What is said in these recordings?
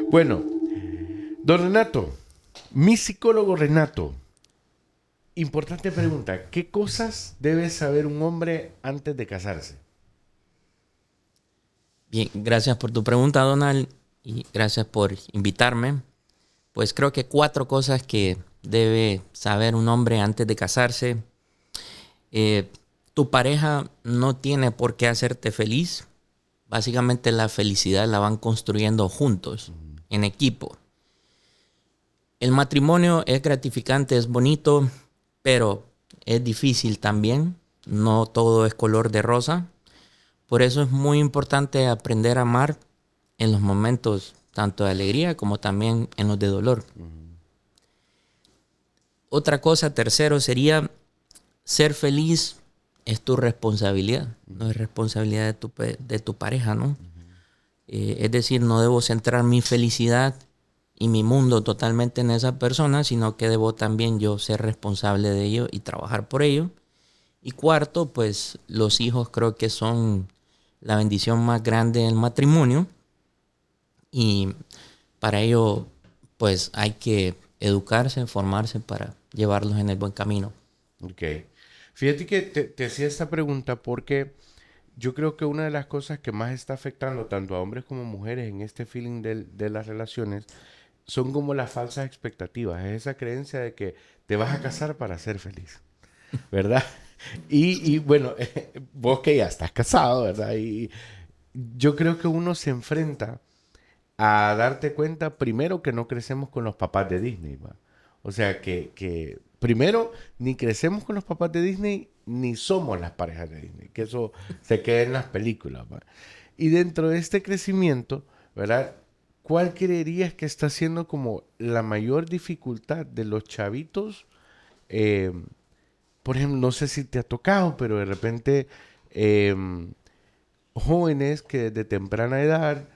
Bueno, don Renato, mi psicólogo Renato, importante pregunta. ¿Qué cosas debe saber un hombre antes de casarse? Bien, gracias por tu pregunta, Donald, y gracias por invitarme. Pues creo que 4 cosas que debe saber un hombre antes de casarse. Eh, Tu pareja no tiene por qué hacerte feliz. Básicamente la felicidad la van construyendo juntos, en equipo. El matrimonio es gratificante, es bonito, pero es difícil también. No todo es color de rosa. Por eso es muy importante aprender a amar en los momentos tanto de alegría como también en los de dolor. Otra cosa, tercero, sería ser feliz es tu responsabilidad, no es responsabilidad de tu pareja, ¿no? Es decir, no debo centrar mi felicidad y mi mundo totalmente en esa persona, sino que debo también yo ser responsable de ello y trabajar por ello. Y cuarto, pues los hijos creo que son la bendición más grande del matrimonio y para ello pues hay que educarse, formarse para llevarlos en el buen camino. Ok. Fíjate que te hacía esta pregunta porque yo creo que una de las cosas que más está afectando tanto a hombres como mujeres en este feeling de las relaciones son como las falsas expectativas. Es esa creencia de que te vas a casar para ser feliz, ¿verdad? Y bueno, vos que ya estás casado, ¿verdad? Y yo creo que uno se enfrenta a darte cuenta primero que no crecemos con los papás de Disney, ¿va? O sea que primero ni crecemos con los papás de Disney ni somos las parejas de Disney, que eso se queda en las películas, ¿va? Y dentro de este crecimiento, ¿verdad? ¿Cuál creerías que está siendo como la mayor dificultad de los chavitos? Eh, por ejemplo, no sé si te ha tocado, pero de repente jóvenes que desde temprana edad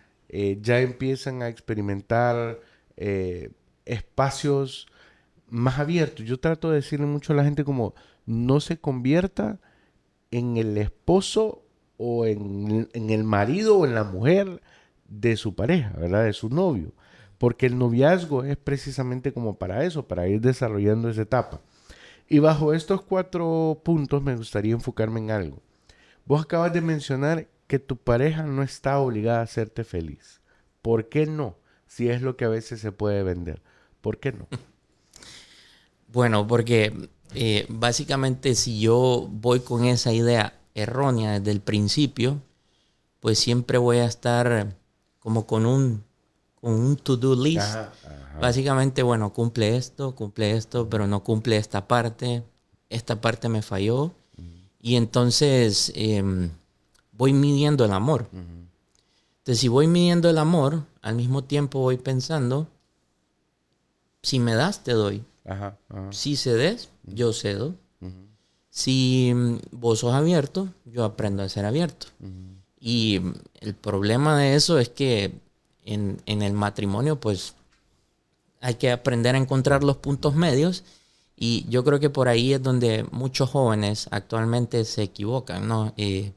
ya empiezan a experimentar espacios más abiertos. Yo trato de decirle mucho a la gente como no se convierta en el esposo o en el marido o en la mujer de su pareja, ¿verdad? De su novio. Porque el noviazgo es precisamente como para eso, para ir desarrollando esa etapa. Y bajo estos 4 puntos me gustaría enfocarme en algo. Vos acabas de mencionar que tu pareja no está obligada a hacerte feliz. ¿Por qué no? Si es lo que a veces se puede vender. ¿Por qué no? Bueno, porque básicamente si yo voy con esa idea errónea desde el principio, pues siempre voy a estar como con un to-do list. Ajá, ajá. Básicamente, bueno, cumple esto, pero no cumple esta parte me falló. Y entonces voy midiendo el amor. Entonces, si voy midiendo el amor, al mismo tiempo voy pensando, si me das, te doy. Ajá, ajá. Si cedes, Ujú, yo cedo. ujú, Si vos sos abierto, yo aprendo a ser abierto. ujú, Y el problema de eso es que en el matrimonio, pues hay que aprender a encontrar los puntos medios. Y yo creo que por ahí es donde muchos jóvenes actualmente se equivocan, ¿no? Es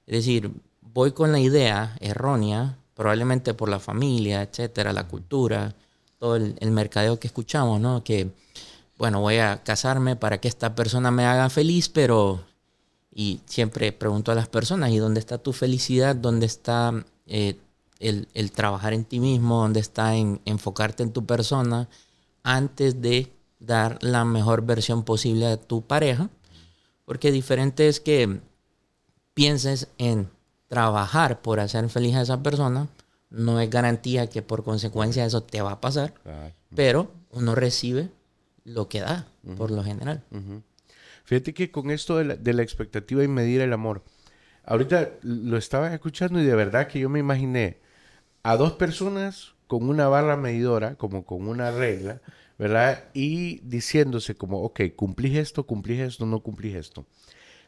decir, voy con la idea errónea, probablemente por la familia, etcétera, la cultura, todo el mercadeo que escuchamos, ¿no? Que, bueno, voy a casarme para que esta persona me haga feliz, pero... Y siempre pregunto a las personas, ¿y dónde está tu felicidad? ¿Dónde está el trabajar en ti mismo? ¿Dónde está en enfocarte en tu persona antes de dar la mejor versión posible a tu pareja? Porque diferente es que pienses en trabajar por hacer feliz a esa persona, no es garantía que por consecuencia correcto. eso te va a pasar, Claro. pero uno recibe lo que da, por Ujú, lo general. ujú. Fíjate que con esto de la expectativa y medir el amor, ahorita lo estaba escuchando y de verdad que yo me imaginé a dos personas con una barra medidora, como con una regla, ¿verdad? Y diciéndose como, ok, cumplís esto, no cumplís esto.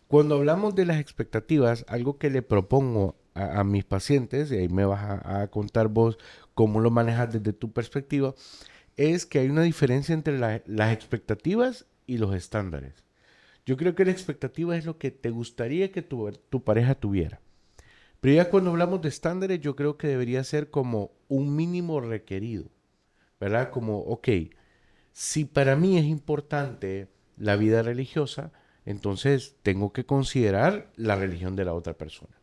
Cuando hablamos de las expectativas, algo que le propongo a mis pacientes, y ahí me vas a contar vos cómo lo manejas desde tu perspectiva, es que hay una diferencia entre las expectativas y los estándares. Yo creo que la expectativa es lo que te gustaría que tu pareja tuviera. Pero ya cuando hablamos de estándares, yo creo que debería ser como un mínimo requerido, ¿verdad? Como, ok, si para mí es importante la vida religiosa, entonces tengo que considerar la religión de la otra persona.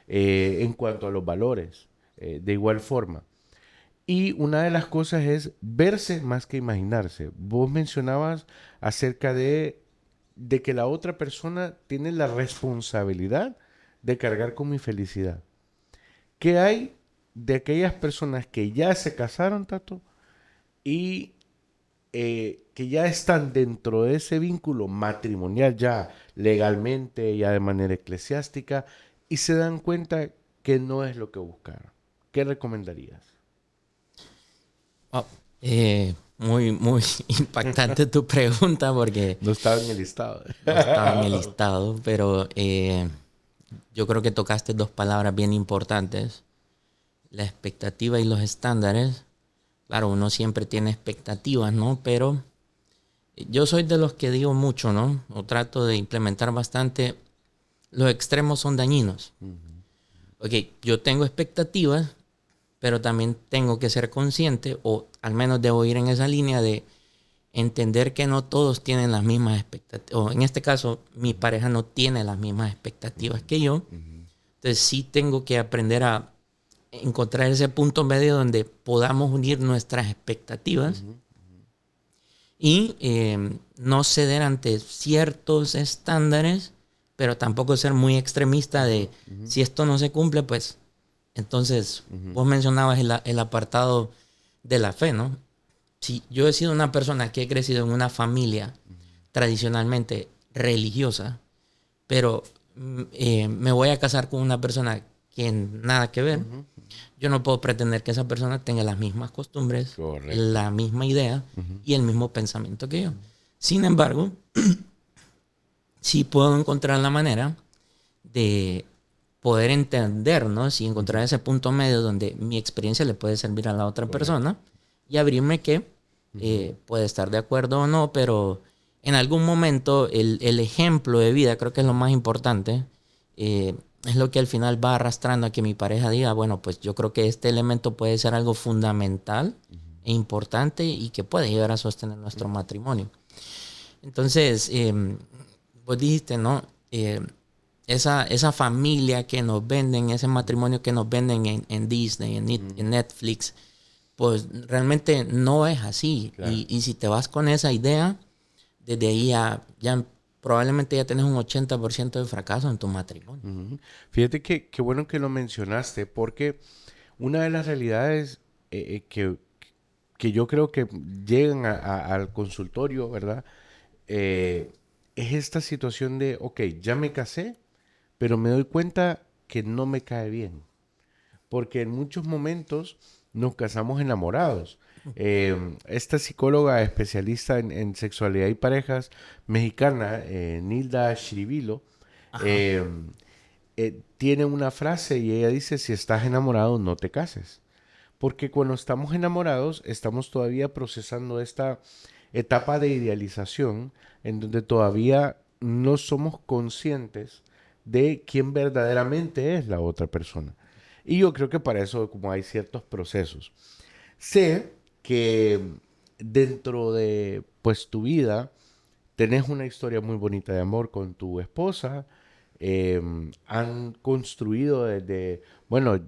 En cuanto a los valores, de igual forma. Y una de las cosas es verse más que imaginarse. Vos mencionabas acerca de que la otra persona tiene la responsabilidad de cargar con mi felicidad. ¿Qué hay de aquellas personas que ya se casaron, Tato, y que ya están dentro de ese vínculo matrimonial, ya legalmente, ya de manera eclesiástica, y se dan cuenta que no es lo que buscaron? ¿Qué recomendarías? Wow. Muy, muy impactante tu pregunta porque No estaba en el listado. no estaba en el listado, pero yo creo que tocaste dos palabras bien importantes, la expectativa y los estándares. Claro, uno siempre tiene expectativas, ¿no? Pero yo soy de los que digo mucho, ¿no? O trato de implementar bastante. Los extremos son dañinos. Ok, yo tengo expectativas, pero también tengo que ser consciente, o al menos debo ir en esa línea de entender que no todos tienen las mismas expectativas. O en este caso, mi pareja no tiene las mismas expectativas que yo. Entonces sí tengo que aprender a encontrar ese punto medio donde podamos unir nuestras expectativas y no ceder ante ciertos estándares, pero tampoco ser muy extremista de si esto no se cumple, pues entonces vos mencionabas el apartado de la fe, ¿no? Si yo he sido una persona que he crecido en una familia tradicionalmente religiosa, pero me voy a casar con una persona que nada que ver, yo no puedo pretender que esa persona tenga las mismas costumbres, Correcto. la misma idea y el mismo pensamiento que yo. Sin embargo, sí puedo encontrar la manera de poder entender, ¿no? Si encontrar ese punto medio donde mi experiencia le puede servir a la otra persona y abrirme que puede estar de acuerdo o no, pero en algún momento el ejemplo de vida creo que es lo más importante. Es lo que al final va arrastrando a que mi pareja diga, bueno, pues yo creo que este elemento puede ser algo fundamental e importante y que puede llegar a sostener nuestro matrimonio. Entonces, vos dijiste, ¿no? Esa familia que nos venden, ese matrimonio que nos venden en Disney, en Netflix, pues realmente no es así. Claro. Y si te vas con esa idea, desde ahí ya probablemente ya tienes un 80% de fracaso en tu matrimonio. Fíjate que qué bueno que lo mencionaste, porque una de las realidades que yo creo que llegan al consultorio, ¿verdad? Es esta situación de, ok, ya me casé, pero me doy cuenta que no me cae bien. Porque en muchos momentos nos casamos enamorados. Esta psicóloga especialista en sexualidad y parejas mexicana, Nilda Shiribilo, Ajá. eh, tiene una frase y ella dice, si estás enamorado, no te cases. Porque cuando estamos enamorados, estamos todavía procesando esta etapa de idealización en donde todavía no somos conscientes de quién verdaderamente es la otra persona. Y yo creo que para eso como hay ciertos procesos. Sé que dentro de pues tu vida tenés una historia muy bonita de amor con tu esposa. Han construido desde, bueno,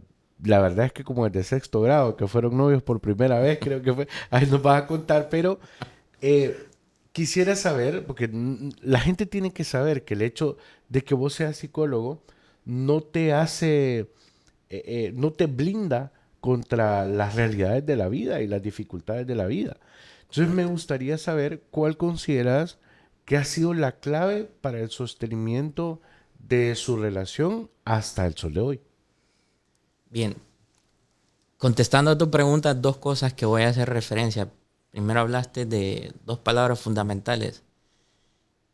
la verdad es que como desde sexto grado, que fueron novios por primera vez, creo que fue, ahí nos vas a contar, pero eh, quisiera saber, porque la gente tiene que saber que el hecho de que vos seas psicólogo no te hace, no te blinda contra las realidades de la vida y las dificultades de la vida. Entonces me gustaría saber cuál consideras que ha sido la clave para el sostenimiento de su relación hasta el sol de hoy. Bien, contestando a tu pregunta, dos cosas que voy a hacer referencia. Primero hablaste de dos palabras fundamentales,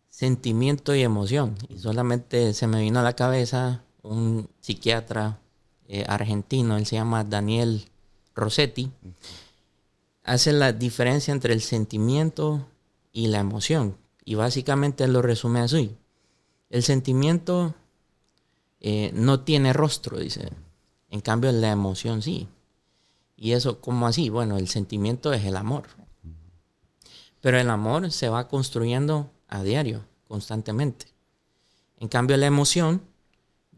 sentimiento y emoción. Y solamente se me vino a la cabeza un psiquiatra argentino, él se llama Daniel Rossetti, hace la diferencia entre el sentimiento y la emoción. Y básicamente él lo resume así. El sentimiento no tiene rostro, dice. En cambio, la emoción sí. ¿Y eso cómo así? Bueno, el sentimiento es el amor. Pero el amor se va construyendo a diario, constantemente. En cambio, la emoción,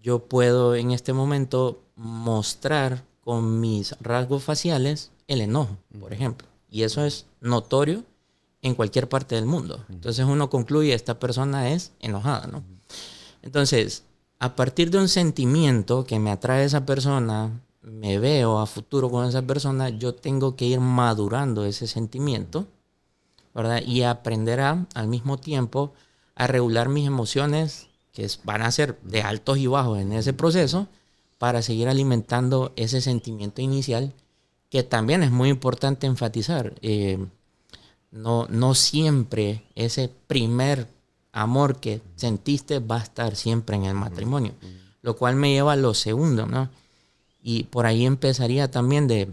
yo puedo en este momento mostrar con mis rasgos faciales el enojo, por ejemplo. Y eso es notorio en cualquier parte del mundo. Entonces uno concluye, esta persona es enojada, ¿no? Entonces, a partir de un sentimiento que me atrae a esa persona, me veo a futuro con esa persona, yo tengo que ir madurando ese sentimiento, ¿verdad? Y aprender al mismo tiempo a regular mis emociones, que van a ser de altos y bajos en ese proceso, para seguir alimentando ese sentimiento inicial, que también es muy importante enfatizar. No siempre ese primer amor que sentiste va a estar siempre en el matrimonio. Lo cual me lleva a lo segundo, ¿no? Y por ahí empezaría también de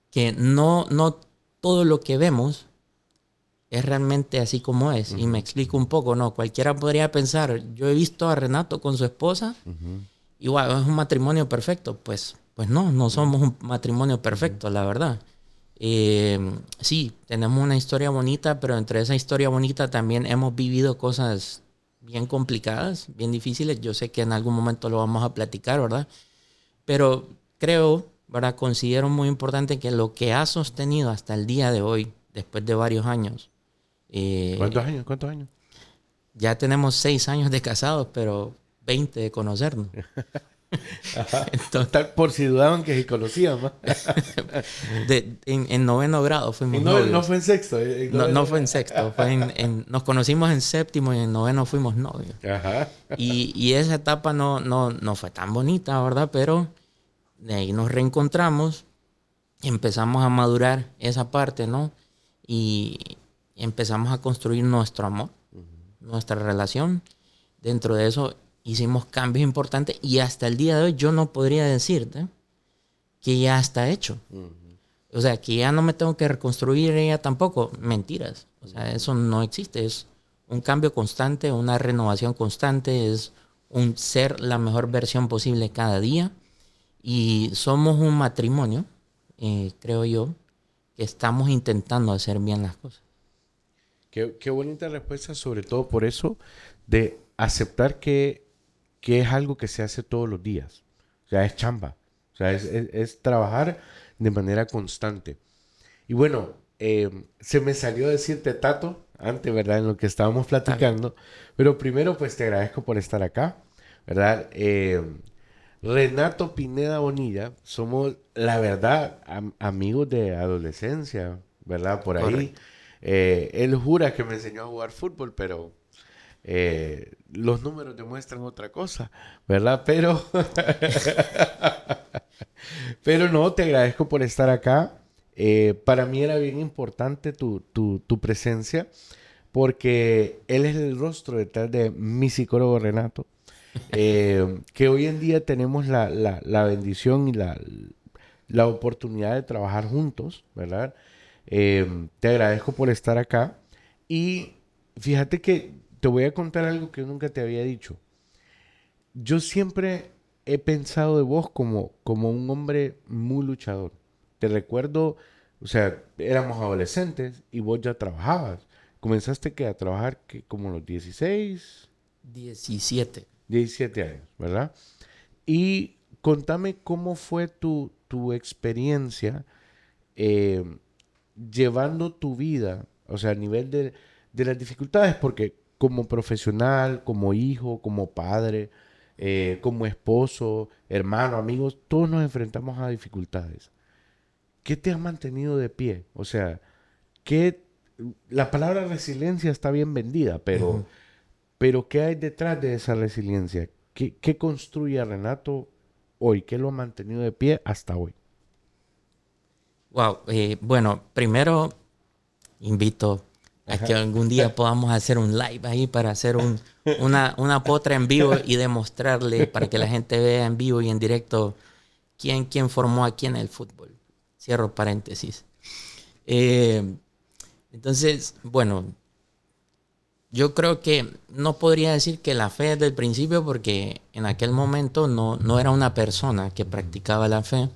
que no todo lo que vemos es realmente así como es. Y me explico un poco, ¿no? Cualquiera podría pensar, yo he visto a Renato con su esposa, y wow, es un matrimonio perfecto. Pues no somos un matrimonio perfecto, la verdad. Sí, tenemos una historia bonita, pero entre esa historia bonita también hemos vivido cosas bien complicadas, bien difíciles. Yo sé que en algún momento lo vamos a platicar, ¿verdad? Pero creo, ¿verdad? Considero muy importante que lo que ha sostenido hasta el día de hoy, después de varios años. ¿Cuántos años? ¿Cuántos años? Ya tenemos 6 años de casados, pero 20 de conocernos. Ajá. Entonces, Por si dudaban que se conocían, ¿no? en noveno grado fuimos Y no, no novios. fue en sexto. No fue en sexto, fue nos conocimos en séptimo y en noveno fuimos novios. Ajá. Y esa etapa no fue tan bonita, ¿verdad? Pero de ahí nos reencontramos, empezamos a madurar esa parte, ¿no? Y empezamos a construir nuestro amor, nuestra relación. Dentro de eso hicimos cambios importantes y hasta el día de hoy yo no podría decirte que ya está hecho. O sea, que ya no me tengo que reconstruir ella tampoco. Mentiras. O sea, eso no existe. Es un cambio constante, una renovación constante, es un ser la mejor versión posible cada día. Y somos un matrimonio, creo yo, que estamos intentando hacer bien las cosas. Qué bonita respuesta, sobre todo por eso, de aceptar que es algo que se hace todos los días. O sea, es chamba. O sea, es trabajar de manera constante. Y bueno, se me salió decirte Tato, antes, ¿verdad? En lo que estábamos platicando. Pero primero, pues te agradezco por estar acá, ¿verdad? Renato Pineda Bonilla, somos, la verdad, amigos de adolescencia, ¿verdad? Por ahí. Correcto. Él jura que me enseñó a jugar fútbol, pero los números demuestran otra cosa, ¿verdad? Pero no, te agradezco por estar acá. Para mí era bien importante tu presencia, porque él es el rostro detrás de mi psicólogo Renato, que hoy en día tenemos la bendición y la oportunidad de trabajar juntos, ¿verdad? Te agradezco por estar acá. Y fíjate que te voy a contar algo que nunca te había dicho. Yo siempre he pensado de vos como un hombre muy luchador. Te recuerdo, o sea, éramos adolescentes y vos ya trabajabas. Comenzaste a trabajar como a los 16, 17. 17 años, ¿verdad? Y contame cómo fue tu experiencia eh, llevando tu vida, o sea, a nivel de las dificultades, porque como profesional, como hijo, como padre, como esposo, hermano, amigos, todos nos enfrentamos a dificultades. ¿Qué te ha mantenido de pie? O sea, ¿qué, la palabra resiliencia está bien vendida, Ujú. pero ¿qué hay detrás de esa resiliencia? ¿Qué construye a Renato hoy? ¿Qué lo ha mantenido de pie hasta hoy? Wow. Bueno, primero invito a que Ajá. algún día podamos hacer un live ahí para hacer una potra en vivo y demostrarle para que la gente vea en vivo y en directo quién formó aquí en el fútbol. Cierro paréntesis. Eh, entonces, bueno, Yo creo que no podría decir que la fe desde el principio porque en aquel momento no era una persona que practicaba la fe.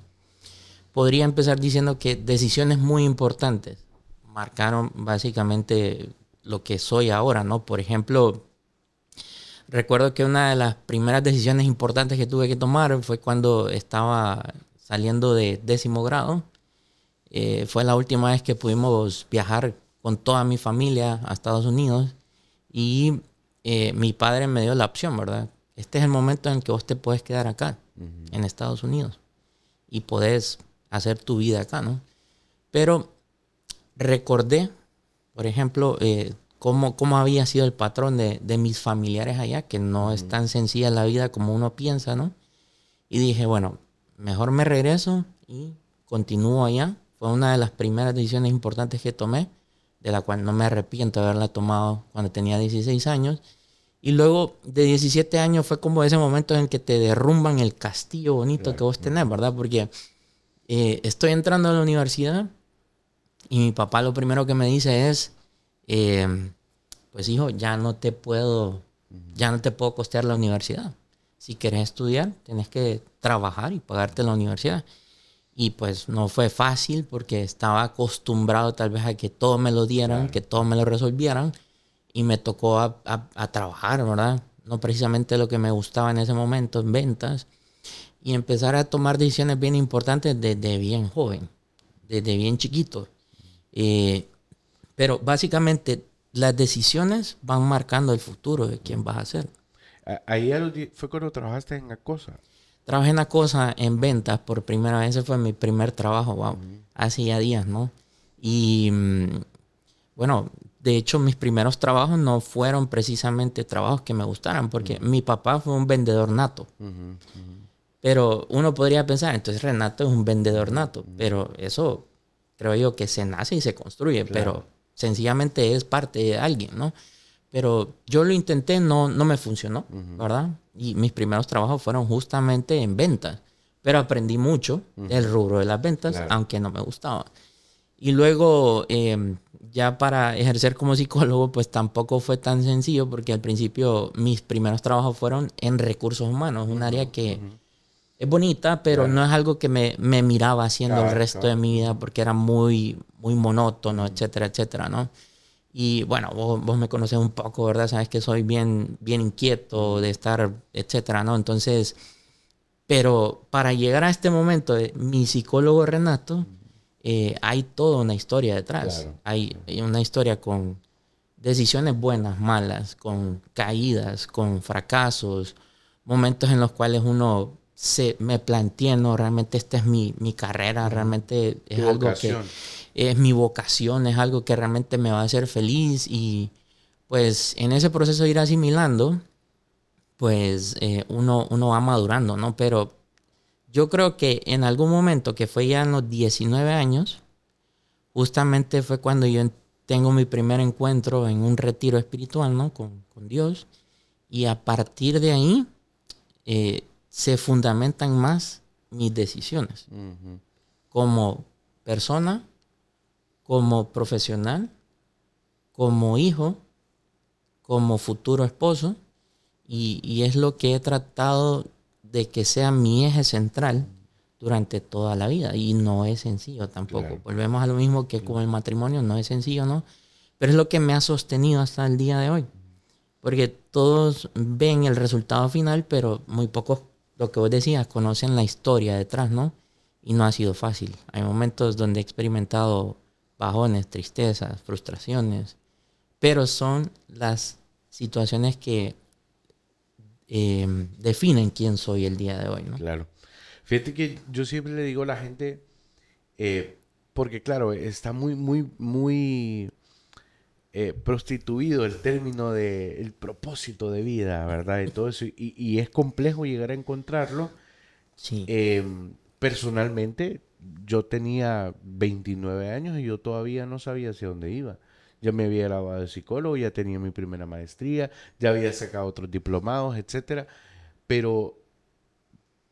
Podría empezar diciendo que decisiones muy importantes marcaron básicamente lo que soy ahora, ¿no? Por ejemplo, recuerdo que una de las primeras decisiones importantes que tuve que tomar fue cuando estaba saliendo de 10º grado. Fue la última vez que pudimos viajar con toda mi familia a Estados Unidos y mi padre me dio la opción, ¿verdad? Este es el momento en el que vos te puedes quedar acá, en Estados Unidos, y podés hacer tu vida acá, ¿no? Pero recordé, por ejemplo, cómo había sido el patrón de mis familiares allá, que no es tan sencilla la vida como uno piensa, ¿no? Y dije, bueno, mejor me regreso y continúo allá. Fue una de las primeras decisiones importantes que tomé, de la cual no me arrepiento de haberla tomado cuando tenía 16 años. Y luego de 17 años fue como ese momento en que te derrumban el castillo bonito que vos tenés, ¿verdad? Porque estoy entrando a la universidad y mi papá lo primero que me dice es, pues hijo, ya no te puedo costear la universidad. Si quieres estudiar, tienes que trabajar y pagarte la universidad. Y pues no fue fácil porque estaba acostumbrado tal vez a que todo me lo dieran, que todo me lo resolvieran. Y me tocó a trabajar, ¿verdad? No precisamente lo que me gustaba en ese momento, en ventas. Y empezar a tomar decisiones bien importantes desde bien joven, desde bien chiquito. Eh, pero básicamente las decisiones van marcando el futuro de quién vas a ser. Ahí fue cuando trabajaste en Acosa. Trabajé en la cosa en ventas por primera vez. Ese fue mi primer trabajo, wow. Hace ya días, ¿no? Y bueno, de hecho mis primeros trabajos no fueron precisamente trabajos que me gustaran, porque mi papá fue un vendedor nato. Pero uno podría pensar, entonces Renato es un vendedor nato, pero eso creo yo que se nace y se construye, pero sencillamente es parte de alguien, ¿no? Pero yo lo intenté, no me funcionó, ¿verdad? Y mis primeros trabajos fueron justamente en ventas, pero aprendí mucho del rubro de las ventas, aunque no me gustaba. Y luego, ya para ejercer como psicólogo, pues tampoco fue tan sencillo, porque al principio mis primeros trabajos fueron en recursos humanos, un área que es bonita, pero no es algo que me miraba haciendo el resto de mi vida, porque era muy, muy monótono, etcétera, etcétera, ¿no? Y bueno, vos me conoces un poco, ¿verdad? Sabes que soy bien, bien inquieto de estar, etcétera, ¿no? Entonces, pero para llegar a este momento de mi psicólogo Renato, hay toda una historia detrás. Hay una historia con decisiones buenas, malas, con caídas, con fracasos, momentos en los cuales me plantea, no, realmente esta es mi carrera, realmente es algo que es mi vocación, es algo que realmente me va a hacer feliz. Y pues en ese proceso de ir asimilando, pues uno va madurando, ¿no? Pero yo creo que en algún momento, que fue ya en los 19 años, justamente fue cuando yo tengo mi primer encuentro en un retiro espiritual, ¿no? Con Dios. Y a partir de ahí se fundamentan más mis decisiones como persona, como profesional, como hijo, como futuro esposo. Y es lo que he tratado de que sea mi eje central durante toda la vida. Y no es sencillo tampoco. Volvemos a lo mismo que con el matrimonio, no es sencillo, ¿no? Pero es lo que me ha sostenido hasta el día de hoy. Porque todos ven el resultado final, pero muy pocos, lo que vos decías, conocen la historia detrás, ¿no? Y no ha sido fácil. Hay momentos donde he experimentado bajones, tristezas, frustraciones, pero son las situaciones que definen quién soy el día de hoy, ¿no? Claro. Fíjate que yo siempre le digo a la gente, porque claro, está muy prostituido el término de el propósito de vida, ¿verdad? Y todo eso, y es complejo llegar a encontrarlo. Sí. Personalmente, yo tenía 29 años y yo todavía no sabía hacia dónde iba. Ya me había graduado de psicólogo, ya tenía mi primera maestría, ya había sacado otros diplomados, etcétera, pero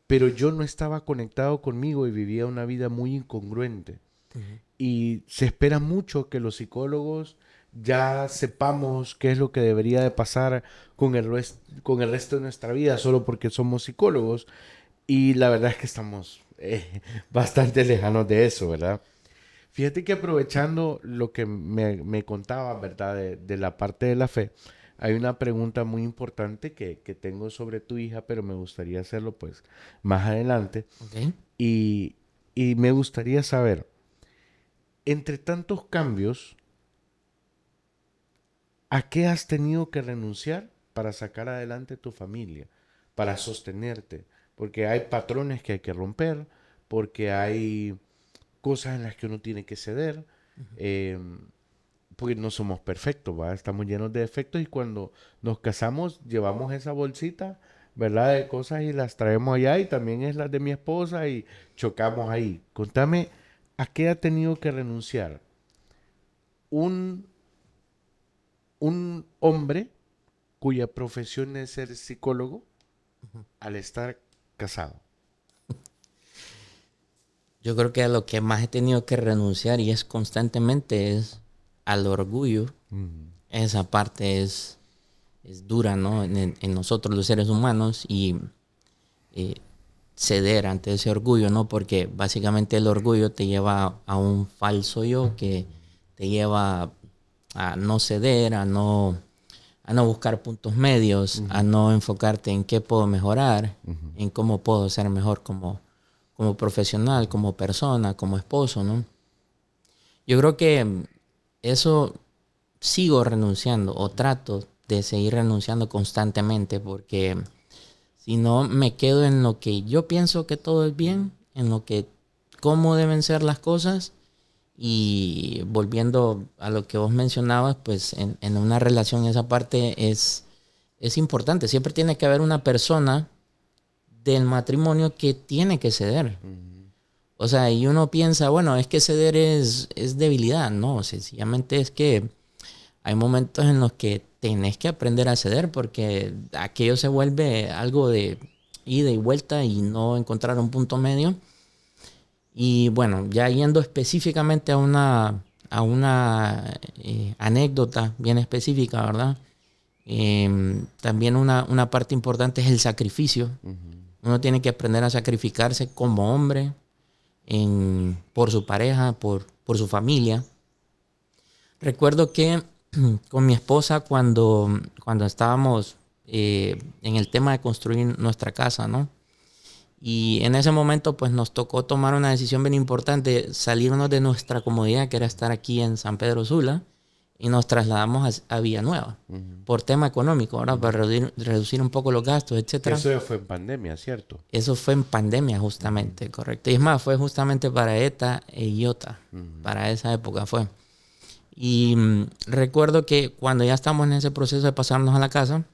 pero yo no estaba conectado conmigo y vivía una vida muy incongruente. Ujú. Y se espera mucho que los psicólogos ya sepamos qué es lo que debería de pasar con el resto de nuestra vida solo porque somos psicólogos. Y la verdad es que estamos bastante lejanos de eso, ¿verdad? Fíjate que aprovechando lo que me contaba, ¿verdad? De la parte de la fe, hay una pregunta muy importante que tengo sobre tu hija, pero me gustaría hacerlo pues más adelante. ¿Ok? Y, y me gustaría saber, entre tantos cambios, ¿a qué has tenido que renunciar para sacar adelante tu familia, para sostenerte? Porque hay patrones que hay que romper, porque hay cosas en las que uno tiene que ceder, eh, porque no somos perfectos, ¿va? Estamos llenos de defectos y cuando nos casamos llevamos esa bolsita, ¿verdad? De cosas y las traemos allá y también es la de mi esposa y chocamos ahí. Contame, ¿a qué ha tenido que renunciar un, un hombre cuya profesión es ser psicólogo al estar casado? Yo creo que a lo que más he tenido que renunciar y es constantemente es al orgullo. Mm, Esa parte es dura, ¿no? En nosotros los seres humanos y eh, ceder ante ese orgullo, ¿no? Porque básicamente el orgullo te lleva a un falso yo que te lleva a no ceder, a no buscar puntos medios, a ujú, no enfocarte en qué puedo mejorar, ujú, en cómo puedo ser mejor como profesional, como persona, como esposo, ¿no? Yo creo que eso sigo renunciando o trato de seguir renunciando constantemente porque si no me quedo en lo que yo pienso que todo es bien, en lo que cómo deben ser las cosas y volviendo a lo que vos mencionabas, pues en una relación esa parte es importante. Siempre tiene que haber una persona del matrimonio que tiene que ceder. ujú, O sea, y uno piensa, bueno, es que ceder es debilidad. No, sencillamente es que hay momentos en los que tenés que aprender a ceder porque aquello se vuelve algo de ida y vuelta y no encontrar un punto medio. Y bueno, ya yendo específicamente a una anécdota bien específica, ¿verdad? También una parte importante es el sacrificio. ujú, Uno tiene que aprender a sacrificarse como hombre por su pareja, por su familia. Recuerdo que con mi esposa cuando estábamos en el tema de construir nuestra casa, ¿no? Y en ese momento pues nos tocó tomar una decisión bien importante, salirnos de nuestra comodidad, que era estar aquí en San Pedro Sula, y nos trasladamos a Villanueva, ujú, por tema económico, ¿verdad? Para ujú. reducir un poco los gastos, Que etcétera. eso ya fue en pandemia, ¿cierto? Eso fue en pandemia Ujú, justamente, correcto. Y es más, fue justamente para ETA e IOTA, ujú, para esa época fue. Y recuerdo que cuando ya estamos en ese proceso de pasarnos a la casa,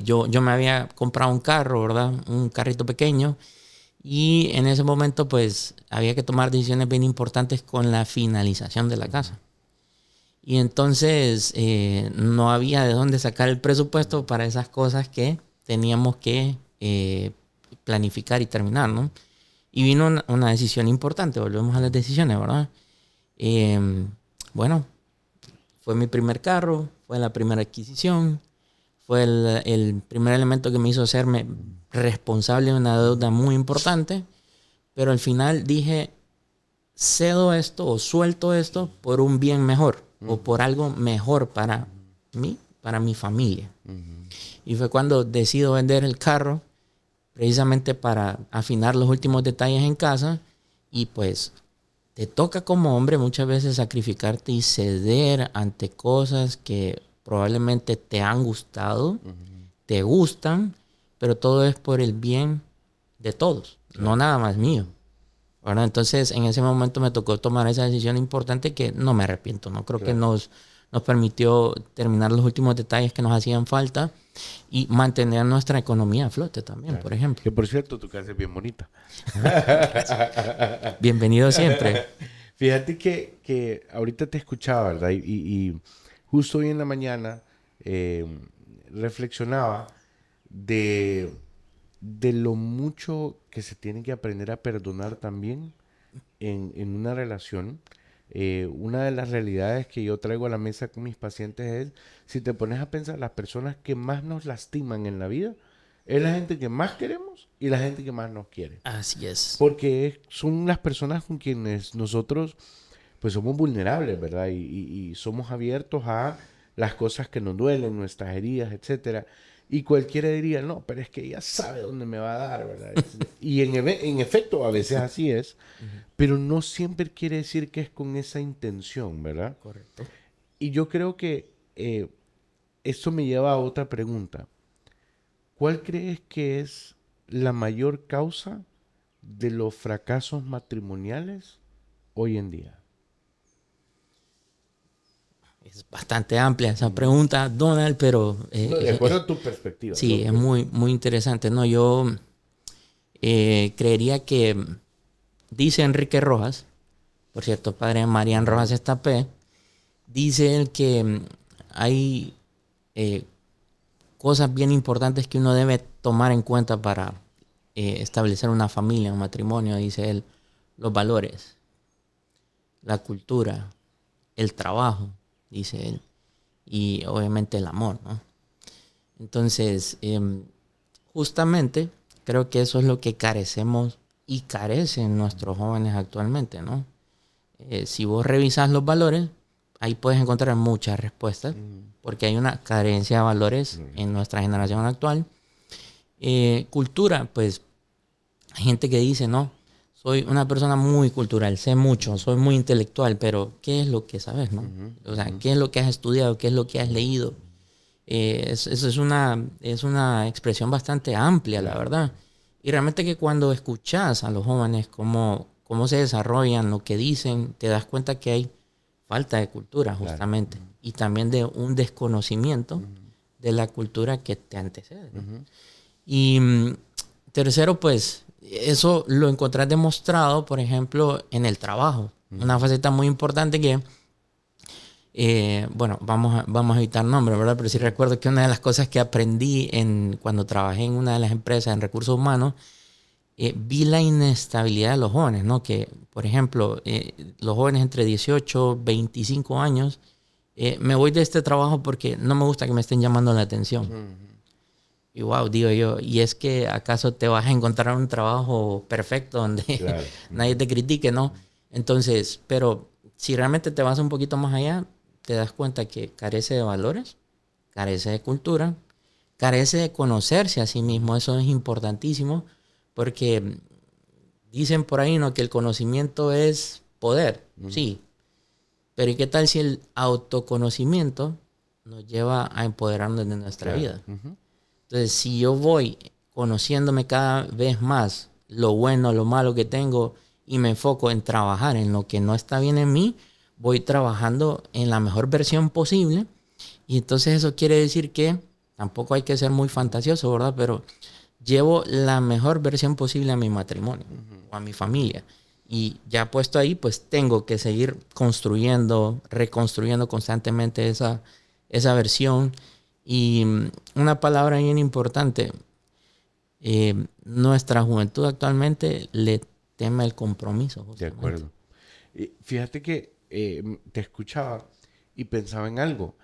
yo me había comprado un carro, ¿verdad? Un carrito pequeño. Y en ese momento, pues, había que tomar decisiones bien importantes con la finalización de la ujú, casa. Y entonces no había de dónde sacar el presupuesto para esas cosas que teníamos que planificar y terminar, ¿no? Y vino una decisión importante, volvemos a las decisiones, ¿verdad? Eh, bueno, fue mi primer carro, fue la primera adquisición, fue el primer elemento que me hizo hacerme responsable de una deuda muy importante, pero al final dije, cedo esto o suelto esto por un bien mejor o ujú, por algo mejor para mí, para mi familia. ujú. Y fue cuando decido vender el carro precisamente para afinar los últimos detalles en casa y pues te toca como hombre muchas veces sacrificarte y ceder ante cosas que probablemente te han gustado, Ujú, te gustan, pero todo es por el bien de todos, no claro. nada más mío. Bueno, entonces en ese momento me tocó tomar esa decisión importante que no me arrepiento, ¿no? Creo que Claro. nos permitió terminar los últimos detalles que nos hacían falta y mantener nuestra economía a flote también, Claro. por ejemplo. Que por cierto, tu casa es bien bonita. Gracias. Bienvenido siempre. Fíjate que ahorita te escuchaba, ¿verdad? Y justo hoy en la mañana eh, reflexionaba de, de lo mucho que se tiene que aprender a perdonar también en una relación. una de las realidades que yo traigo a la mesa con mis pacientes es, si te pones a pensar, las personas que más nos lastiman en la vida es la gente que más queremos y la gente que más nos quiere. Así es. Porque son las personas con quienes nosotros pues somos vulnerables, ¿verdad? Y somos abiertos a las cosas que nos duelen, nuestras heridas, etcétera. Y cualquiera diría, no, pero es que ella sabe dónde me va a dar, ¿verdad? Y en efecto, a veces así es, Ujú. pero no siempre quiere decir que es con esa intención, ¿verdad? Correcto. Y yo creo que esto me lleva a otra pregunta. ¿Cuál crees que es la mayor causa de los fracasos matrimoniales hoy en día? Es bastante amplia esa Mm. pregunta, Donald, pero No, de acuerdo a tu perspectiva. sí, es muy, muy interesante, ¿no? Yo creería que, dice Enrique Rojas, por cierto, padre de Marian Rojas Estapé, dice él que hay eh, cosas bien importantes que uno debe tomar en cuenta para establecer una familia, un matrimonio, dice él: los valores, la cultura, el trabajo, dice él, y obviamente el amor, ¿no? Entonces, justamente creo que eso es lo que carecemos y carecen nuestros jóvenes actualmente, ¿no? Si vos revisas los valores, ahí puedes encontrar muchas respuestas, porque hay una carencia de valores en nuestra generación actual. Cultura, pues hay gente que dice, no, soy una persona muy cultural, sé mucho, soy muy intelectual, pero ¿qué es lo que sabes, no? O sea, ¿qué es lo que has estudiado? ¿Qué es lo que has leído? Eso es una expresión bastante amplia, la Claro. verdad. Y realmente que cuando escuchas a los jóvenes cómo se desarrollan, lo que dicen, te das cuenta que hay falta de cultura, Claro. justamente. Y también de un desconocimiento de la cultura que te antecede, ¿no? Ujú. Y tercero, pues eso lo encontrás demostrado, por ejemplo, en el trabajo. Una faceta muy importante que, bueno, vamos a evitar nombres, ¿verdad? Pero sí recuerdo que una de las cosas que aprendí cuando trabajé en una de las empresas en recursos humanos, vi la inestabilidad de los jóvenes, ¿no? Que, por ejemplo, los jóvenes entre 18 y 25 años, me voy de este trabajo porque no me gusta que me estén llamando la atención. Y wow, digo yo, ¿y es que acaso te vas a encontrar un trabajo perfecto donde Claro. nadie te critique, no? Entonces, pero si realmente te vas un poquito más allá, te das cuenta que carece de valores, carece de cultura, carece de conocerse a sí mismo. Eso es importantísimo porque dicen por ahí, ¿no?, que el conocimiento es poder. Sí, pero ¿y qué tal si el autoconocimiento nos lleva a empoderarnos de nuestra Claro. vida? Entonces, si yo voy conociéndome cada vez más lo bueno, lo malo que tengo y me enfoco en trabajar en lo que no está bien en mí, voy trabajando en la mejor versión posible. Y entonces eso quiere decir que tampoco hay que ser muy fantasioso, ¿verdad? Pero llevo la mejor versión posible a mi matrimonio o a mi familia. Y ya puesto ahí, pues tengo que seguir construyendo, reconstruyendo constantemente esa versión. Y una palabra bien importante, nuestra juventud actualmente le teme el compromiso, De justamente. acuerdo. Fíjate que te escuchaba y pensaba en algo.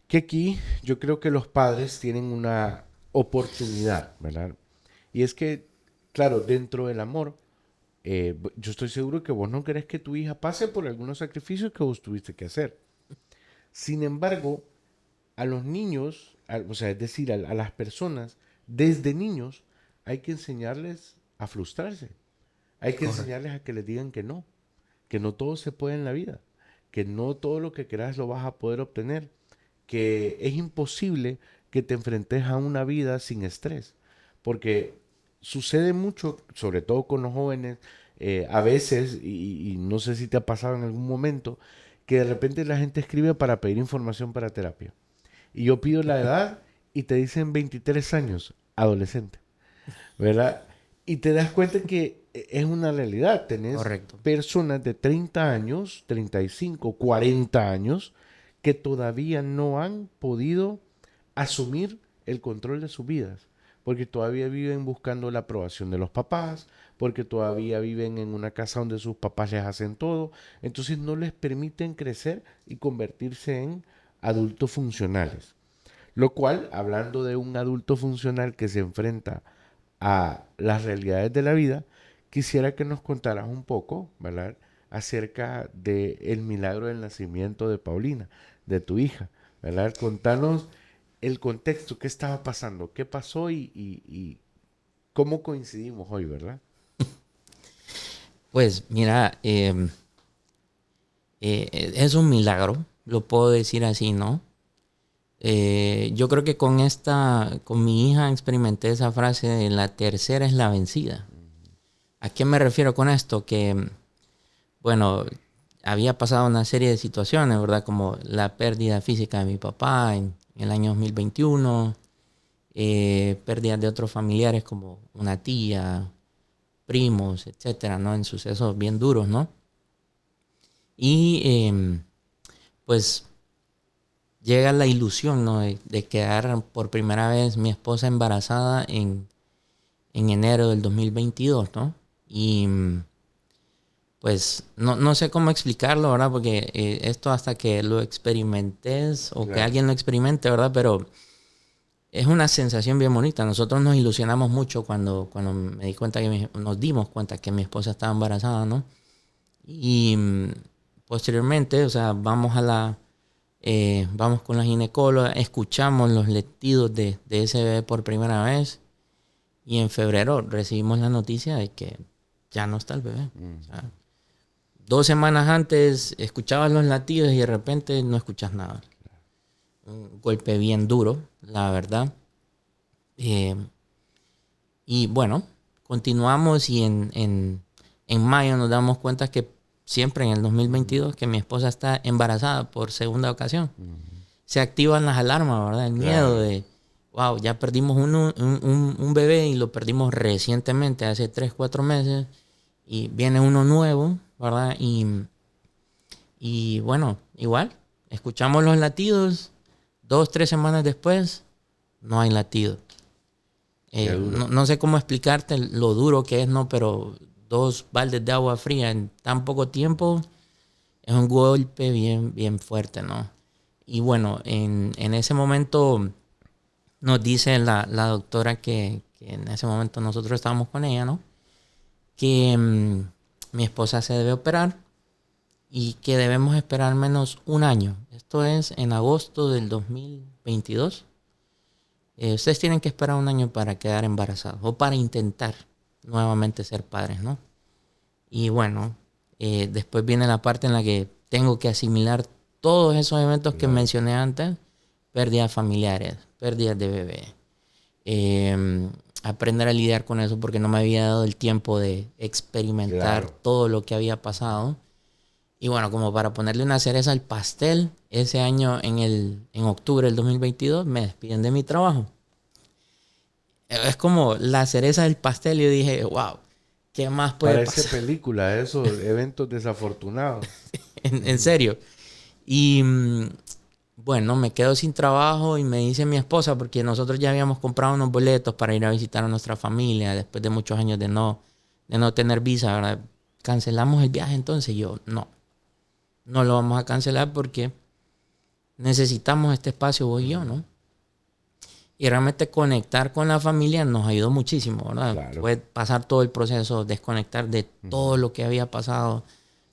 Que aquí yo creo que los padres tienen una oportunidad, ¿verdad? Y es que, claro, dentro del amor, yo estoy seguro que vos no querés que tu hija pase por algunos sacrificios que vos tuviste que hacer. Sin embargo, a los niños, o sea, es decir, a las personas, desde niños, hay que enseñarles a frustrarse. Hay que Correcto. enseñarles a que les digan que no todo se puede en la vida, que no todo lo que quieras lo vas a poder obtener, que es imposible que te enfrentes a una vida sin estrés, porque sucede mucho, sobre todo con los jóvenes, a veces, y no sé si te ha pasado en algún momento, que de repente la gente escribe para pedir información para terapia. Y yo pido la edad y te dicen 23 años, adolescente, ¿verdad? Y te das cuenta que es una realidad. Tenés Correcto. personas de 30 años, 35, 40 años, que todavía no han podido asumir el control de sus vidas, porque todavía viven buscando la aprobación de los papás, porque todavía viven en una casa donde sus papás les hacen todo, entonces no les permiten crecer y convertirse en adultos funcionales. Lo cual, hablando de un adulto funcional que se enfrenta a las realidades de la vida, quisiera que nos contaras un poco, ¿verdad?, acerca del milagro del nacimiento de Paulina, de tu hija, ¿verdad? Contanos el contexto, qué estaba pasando, qué pasó y cómo coincidimos hoy, ¿verdad? Pues mira, es un milagro, lo puedo decir así, ¿no? Yo creo que con mi hija experimenté esa frase de la tercera es la vencida. ¿A qué me refiero con esto? Que, bueno, había pasado una serie de situaciones, ¿verdad? Como la pérdida física de mi papá en el año 2021, pérdidas de otros familiares como una tía, primos, etcétera, ¿no? En sucesos bien duros, ¿no? Y pues llega la ilusión, ¿no? De quedar por primera vez mi esposa embarazada en enero del 2022, ¿no? Y pues no sé cómo explicarlo, ¿verdad? Porque esto hasta que lo experimentes o que Claro. alguien lo experimente, ¿verdad? Pero es una sensación bien bonita. Nosotros nos ilusionamos mucho cuando me di cuenta nos dimos cuenta que mi esposa estaba embarazada, ¿no? Y posteriormente, o sea, vamos con la ginecóloga, escuchamos los latidos de ese bebé por primera vez y en febrero recibimos la noticia de que ya no está el bebé. O sea, 2 semanas antes escuchabas los latidos y de repente no escuchas nada. Un golpe bien duro, la verdad. Eh, y bueno, continuamos y en mayo nos damos cuenta que siempre en el 2022 que mi esposa está embarazada por segunda ocasión. Se activan las alarmas, ¿verdad? El miedo Claro. de, wow, ya perdimos un bebé y lo perdimos recientemente, hace 3 4 meses, y viene uno nuevo, ¿verdad? Y bueno, igual, escuchamos los latidos, 2 3 semanas después, no hay latido. Qué duro. No sé cómo explicarte lo duro que es, ¿no? Pero 2 baldes de agua fría en tan poco tiempo es un golpe bien, bien fuerte, ¿no? Y bueno, en ese momento nos dice la doctora que en ese momento nosotros estábamos con ella, ¿no? Que mi esposa se debe operar y que debemos esperar al menos un año. Esto es en agosto del 2022. Ustedes tienen que esperar un año para quedar embarazados o para intentar nuevamente ser padres, ¿no? Y bueno, después viene la parte en la que tengo que asimilar todos esos eventos que Claro. mencioné antes, pérdidas familiares, pérdidas de bebé, eh, aprender a lidiar con eso porque no me había dado el tiempo de experimentar Claro. todo lo que había pasado. Y bueno, como para ponerle una cereza al pastel, ese año en octubre del 2022 me despiden de mi trabajo. Es como la cereza del pastel y yo dije, wow, ¿qué más puede Parece pasar? película, esos eventos desafortunados. En serio. Y bueno, me quedo sin trabajo y me dice mi esposa, porque nosotros ya habíamos comprado unos boletos para ir a visitar a nuestra familia después de muchos años de no tener visa, ¿verdad? Cancelamos el viaje entonces. Yo, no lo vamos a cancelar porque necesitamos este espacio vos y yo, ¿no? Y realmente conectar con la familia nos ayudó muchísimo, ¿verdad? Claro. Fue pasar todo el proceso, desconectar de todo lo que había pasado,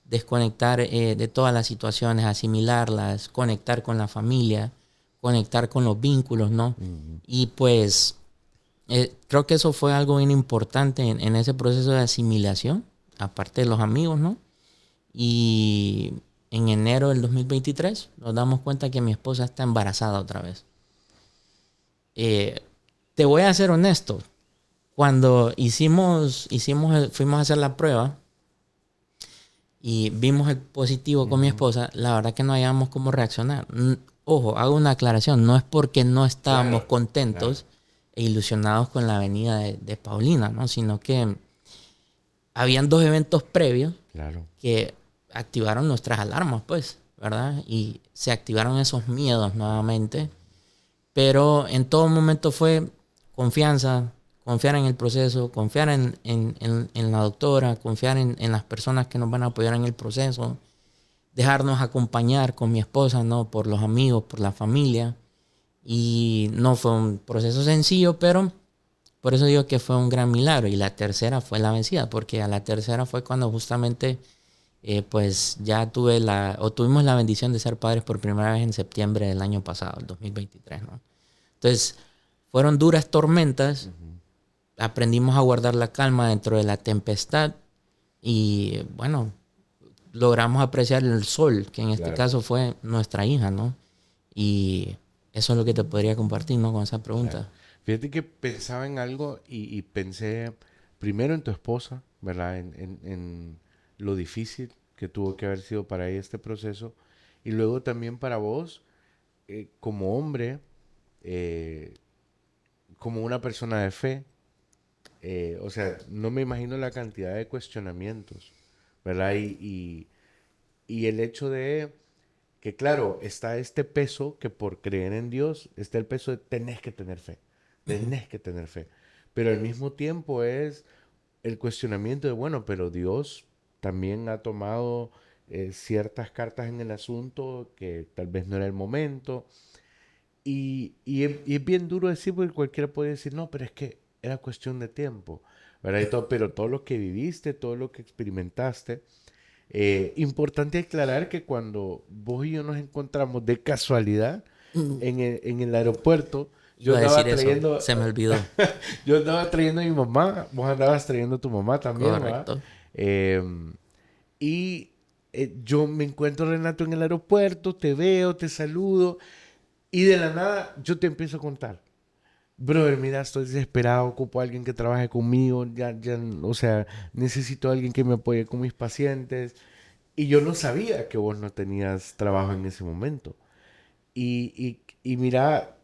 desconectar de todas las situaciones, asimilarlas, conectar con la familia, conectar con los vínculos, ¿no? Y pues creo que eso fue algo bien importante en ese proceso de asimilación, aparte de los amigos, ¿no? Y en enero del 2023 nos damos cuenta que mi esposa está embarazada otra vez. Eh, Te voy a ser honesto. Cuando fuimos a hacer la prueba y vimos el positivo con mi esposa, la verdad que no habíamos cómo reaccionar. Ojo, hago una aclaración. No es porque no estábamos Claro. Claro. contentos e ilusionados con la venida de Paulina, ¿no? Sino que habían 2 eventos previos Claro. que activaron nuestras alarmas, pues, ¿verdad? Y se activaron esos miedos nuevamente. Pero en todo momento fue confianza, confiar en el proceso, confiar en la doctora, confiar en las personas que nos van a apoyar en el proceso, dejarnos acompañar con mi esposa, ¿no? Por los amigos, por la familia. Y no fue un proceso sencillo, pero por eso digo que fue un gran milagro. Y la tercera fue la vencida, porque a la tercera fue cuando justamente pues ya tuvimos la bendición de ser padres por primera vez en septiembre del año pasado, el 2023, ¿no? Entonces, fueron duras tormentas. Aprendimos a guardar la calma dentro de la tempestad y, bueno, logramos apreciar el sol, que en este caso fue nuestra hija, ¿no? Y eso es lo que te podría compartir, ¿no? Con esa pregunta. Claro. Fíjate que pensaba en algo y pensé primero en tu esposa, ¿verdad? En lo difícil que tuvo que haber sido para ella este proceso. Y luego también para vos, como hombre, eh, como una persona de fe. O sea, no me imagino la cantidad de cuestionamientos, ¿verdad? Y el hecho de que, claro, está este peso que por creer en Dios, está el peso de tenés que tener fe, tenés que tener fe. Pero al mismo tiempo es el cuestionamiento de, bueno, pero Dios también ha tomado ciertas cartas en el asunto que tal vez no era el momento. Y es bien duro decir porque cualquiera puede decir, no, pero es que era cuestión de tiempo, ¿verdad? Pero todo lo que viviste, todo lo que experimentaste. Importante aclarar que cuando vos y yo nos encontramos de casualidad en el aeropuerto, yo Iba a andaba decir eso, trayendo, se me olvidó. yo andaba trayendo a mi mamá, vos andabas trayendo a tu mamá también, ¿verdad? Correcto. Y yo me encuentro, Renato, en el aeropuerto, te veo, te saludo, y de la nada yo te empiezo a contar. Brother, mira, estoy desesperado, ocupo a alguien que trabaje conmigo, o sea, necesito a alguien que me apoye con mis pacientes. Y yo no sabía que vos no tenías trabajo en ese momento. Y mira,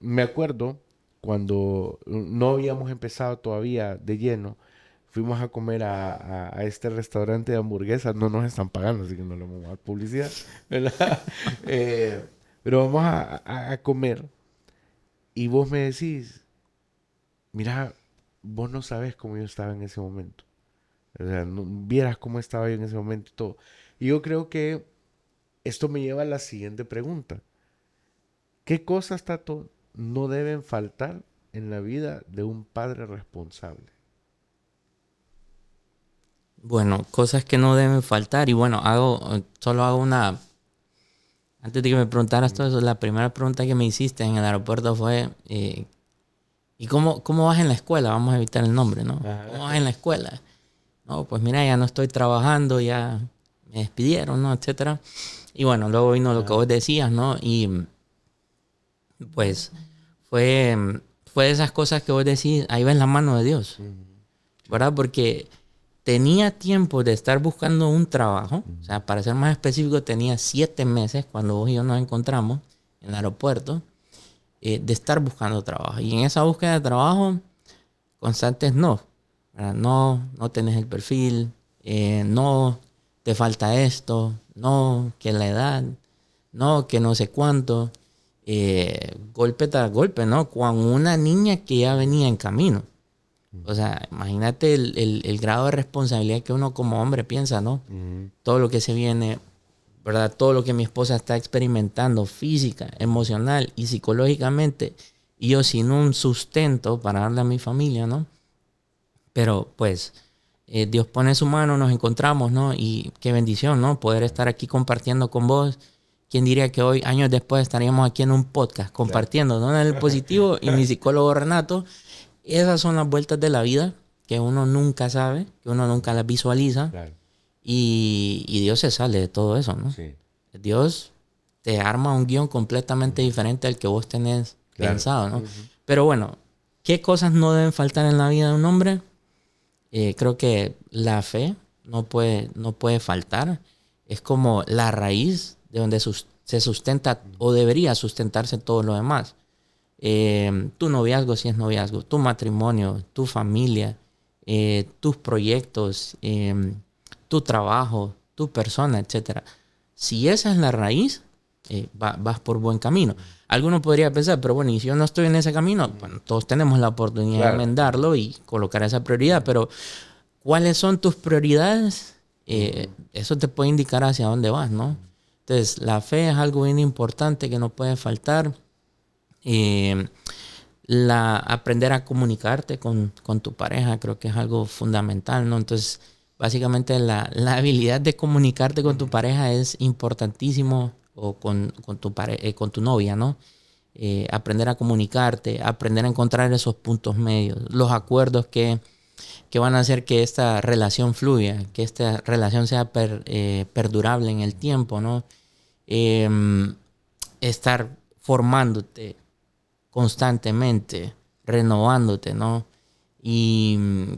me acuerdo cuando no habíamos empezado todavía de lleno, fuimos a comer a este restaurante de hamburguesas, no nos están pagando, así que no le vamos a dar publicidad, ¿verdad? Eh, pero vamos a comer y vos me decís, mira, vos no sabes cómo yo estaba en ese momento. O sea, vieras cómo estaba yo en ese momento y todo. Y yo creo que esto me lleva a la siguiente pregunta. ¿Qué cosas, Tato, no deben faltar en la vida de un padre responsable? Bueno, cosas que no deben faltar. Y bueno, solo hago una. Antes de que me preguntaras todo eso, la primera pregunta que me hiciste en el aeropuerto fue: ¿y cómo vas en la escuela? Vamos a evitar el nombre, ¿no? Ajá. ¿Cómo vas en la escuela? No, pues mira, ya no estoy trabajando, ya me despidieron, ¿no? Etcétera. Y bueno, luego vino lo que vos decías, ¿no? Y pues fue de esas cosas que vos decís, ahí ves la mano de Dios, ¿verdad? Porque tenía tiempo de estar buscando un trabajo, o sea, para ser más específico, tenía 7 meses cuando vos y yo nos encontramos en el aeropuerto, de estar buscando trabajo. Y en esa búsqueda de trabajo, constantes no, ¿verdad? No tenés el perfil, no, te falta esto, no, que la edad, no, que no sé cuánto, golpe tras golpe, ¿no? Con una niña que ya venía en camino. O sea, imagínate el grado de responsabilidad que uno como hombre piensa, ¿no? Todo lo que se viene, ¿verdad? Todo lo que mi esposa está experimentando física, emocional y psicológicamente. Y yo sin un sustento para darle a mi familia, ¿no? Pero pues Dios pone su mano, nos encontramos, ¿no? Y qué bendición, ¿no? Poder estar aquí compartiendo con vos. ¿Quién diría que hoy, años después, estaríamos aquí en un podcast compartiendo, ¿no? En el positivo y mi psicólogo Renato. Esas son las vueltas de la vida que uno nunca sabe, que uno nunca las visualiza. Claro. Y Dios se sale de todo eso, ¿no? Sí. Dios te arma un guión completamente diferente al que vos tenés pensado, ¿no? Pero bueno, ¿qué cosas no deben faltar en la vida de un hombre? Creo que la fe no puede faltar. Es como la raíz de donde se sustenta o debería sustentarse todo lo demás. Tu noviazgo, si es noviazgo, tu matrimonio, tu familia, tus proyectos, tu trabajo, tu persona, etcétera. Si esa es la raíz, vas por buen camino. Alguno podría pensar, pero bueno, y si yo no estoy en ese camino, bueno, todos tenemos la oportunidad de enmendarlo y colocar esa prioridad, pero ¿cuáles son tus prioridades? Eso te puede indicar hacia dónde vas, ¿no? Entonces, la fe es algo bien importante que no puede faltar. Aprender a comunicarte con tu pareja creo que es algo fundamental, ¿no? Entonces, básicamente la habilidad de comunicarte con tu pareja es importantísimo, o con tu novia, ¿no? Aprender a comunicarte, aprender a encontrar esos puntos medios, los acuerdos que van a hacer que esta relación fluya, que esta relación sea perdurable en el tiempo, ¿no? Estar formándote constantemente, renovándote, ¿no? Y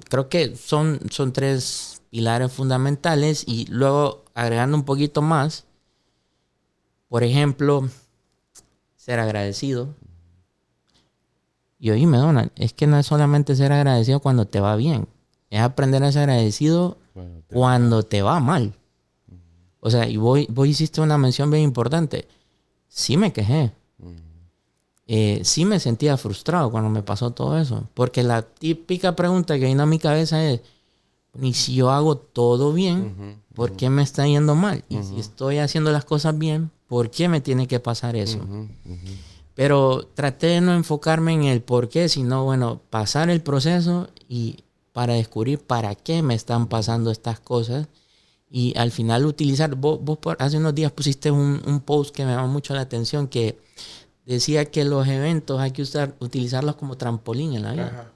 creo que son 3 pilares fundamentales, y luego agregando un poquito más, por ejemplo, ser agradecido. Y oíme, Donald, es que no es solamente ser agradecido cuando te va bien, es aprender a ser agradecido cuando te va mal. O sea, y vos hiciste una mención bien importante. Sí me quejé. Sí me sentía frustrado cuando me pasó todo eso. Porque la típica pregunta que viene a mi cabeza es, ¿y si yo hago todo bien, por qué me está yendo mal? Y si estoy haciendo las cosas bien, ¿por qué me tiene que pasar eso? Pero traté de no enfocarme en el por qué, sino, bueno, pasar el proceso y para descubrir para qué me están pasando estas cosas. Y al final utilizar, vos hace unos días pusiste un post que me llamó mucho la atención, que decía que los eventos hay que utilizarlos como trampolín en la vida.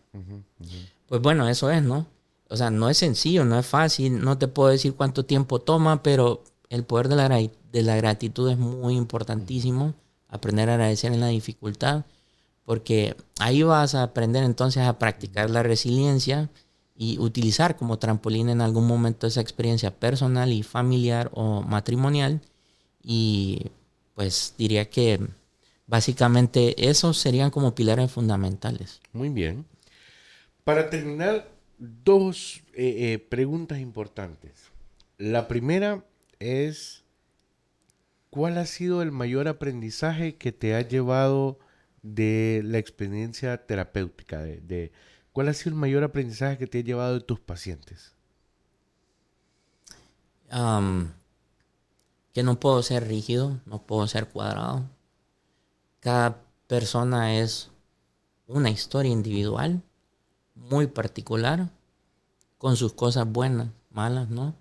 Pues bueno, eso es, ¿no? O sea, no es sencillo, no es fácil, no te puedo decir cuánto tiempo toma, pero el poder de la gratitud es muy importantísimo. Aprender a agradecer en la dificultad, porque ahí vas a aprender entonces a practicar la resiliencia y utilizar como trampolín en algún momento esa experiencia personal y familiar o matrimonial. Y pues diría que básicamente esos serían como pilares fundamentales. Muy bien. Para terminar, 2 preguntas importantes. La primera es, ¿cuál ha sido el mayor aprendizaje que te ha llevado de la experiencia terapéutica? ¿Cuál ha sido el mayor aprendizaje que te ha llevado de tus pacientes? Que no puedo ser rígido, no puedo ser cuadrado. Cada persona es una historia individual, muy particular, con sus cosas buenas, malas, ¿no?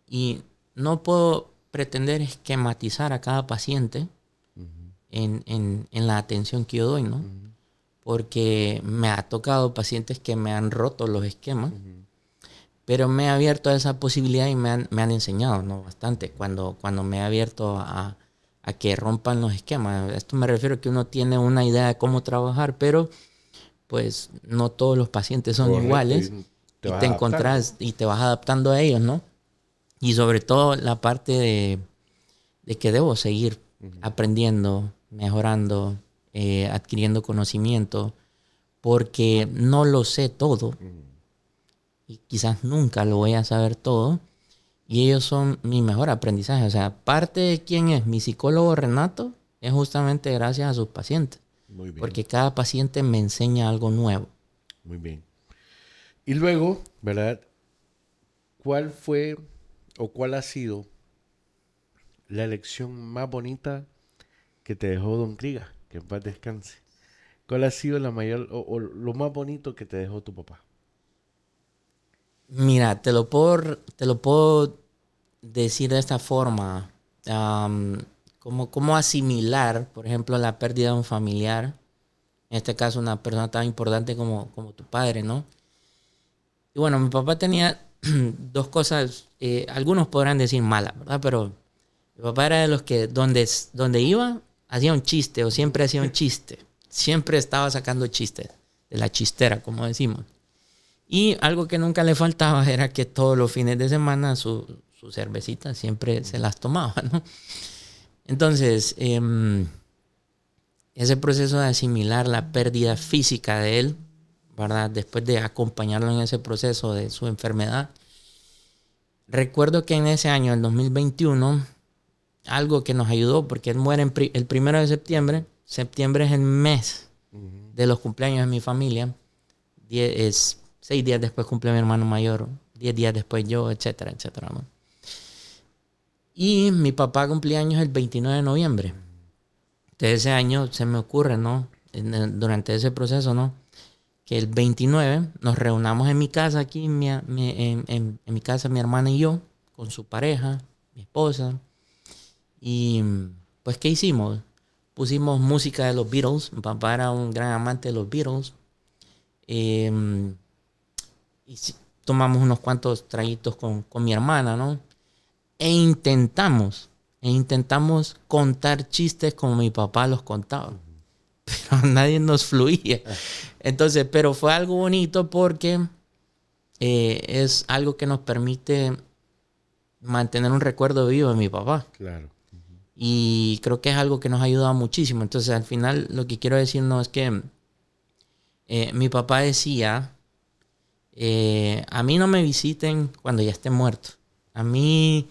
Y no puedo pretender esquematizar a cada paciente en la atención que yo doy, ¿no? Porque me ha tocado pacientes que me han roto los esquemas, pero me he abierto a esa posibilidad y me han enseñado, ¿no? Bastante cuando me he abierto a que rompan los esquemas. Esto me refiero a que uno tiene una idea de cómo trabajar, pero pues no todos los pacientes son iguales, y te encontrás y te vas adaptando a ellos, ¿no? Y sobre todo la parte de que debo seguir aprendiendo, mejorando, adquiriendo conocimiento, porque no lo sé todo y quizás nunca lo voy a saber todo, y ellos son mi mejor aprendizaje. O sea, parte de quién es mi psicólogo Renato es justamente gracias a sus pacientes. Muy bien. Porque cada paciente me enseña algo nuevo. Muy bien. Y luego, ¿verdad? ¿Cuál fue o cuál ha sido la lección más bonita que te dejó Don Kriga? Que en paz descanse. ¿Cuál ha sido la mayor o lo más bonito que te dejó tu papá? Mira, te lo puedo decir de esta forma. Cómo asimilar, por ejemplo, la pérdida de un familiar. En este caso, una persona tan importante como tu padre, ¿no? Y bueno, mi papá tenía 2 cosas, algunos podrán decir malas, ¿verdad? Pero mi papá era de los que donde iba, hacía un chiste, o siempre hacía un chiste. Siempre estaba sacando chistes, de la chistera, como decimos. Y algo que nunca le faltaba era que todos los fines de semana su cervecita siempre se las tomaba, ¿no? Entonces, ese proceso de asimilar la pérdida física de él, ¿verdad? Después de acompañarlo en ese proceso de su enfermedad. Recuerdo que en ese año, el 2021, algo que nos ayudó, porque él muere el 1 de septiembre. Septiembre es el mes de los cumpleaños de mi familia. 6 días después cumple mi hermano mayor, 10 días después yo, etcétera, etcétera, ¿no? Y mi papá cumplía años el 29 de noviembre. Entonces ese año se me ocurre, ¿no? Durante ese proceso, ¿no? Que el 29 nos reunamos en mi casa aquí, en mi casa, mi hermana y yo, con su pareja, mi esposa. Y pues, ¿qué hicimos? Pusimos música de los Beatles. Mi papá era un gran amante de los Beatles. Y tomamos unos cuantos traguitos con mi hermana, ¿no? E intentamos contar chistes como mi papá los contaba. Pero nadie nos fluía. Entonces, pero fue algo bonito porque es algo que nos permite mantener un recuerdo vivo de mi papá. Claro. Y creo que es algo que nos ha ayudado muchísimo. Entonces, al final, lo que quiero decir no es que mi papá decía, a mí no me visiten cuando ya esté muerto. A mí,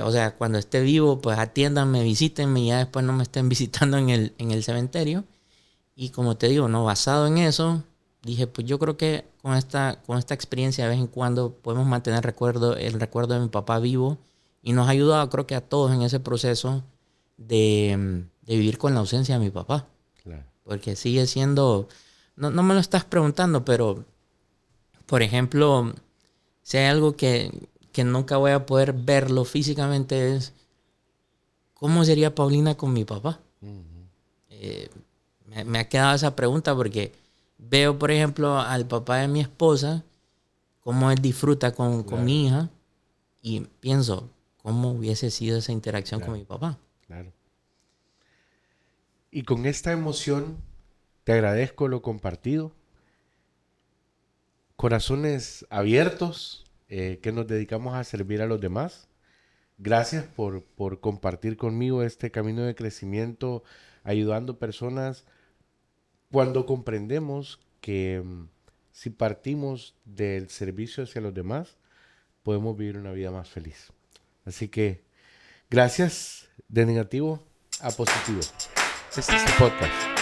o sea, cuando esté vivo, pues atiéndanme, visítenme y ya después no me estén visitando en el cementerio. Y como te digo, no, basado en eso, dije, pues yo creo que con esta experiencia de vez en cuando podemos mantener el recuerdo de mi papá vivo. Y nos ha ayudado, creo que a todos en ese proceso de vivir con la ausencia de mi papá. Claro. Porque sigue siendo... No me lo estás preguntando, pero, por ejemplo, si hay algo que nunca voy a poder verlo físicamente es ¿cómo sería Paulina con mi papá? Me ha quedado esa pregunta porque veo, por ejemplo, al papá de mi esposa, cómo él disfruta con mi hija y pienso, ¿cómo hubiese sido esa interacción con mi papá? Claro. Y con esta emoción te agradezco lo compartido. Corazones abiertos que nos dedicamos a servir a los demás. Gracias por compartir conmigo este camino de crecimiento, ayudando personas cuando comprendemos que si partimos del servicio hacia los demás, podemos vivir una vida más feliz. Así que gracias de negativo a positivo. Este es el podcast.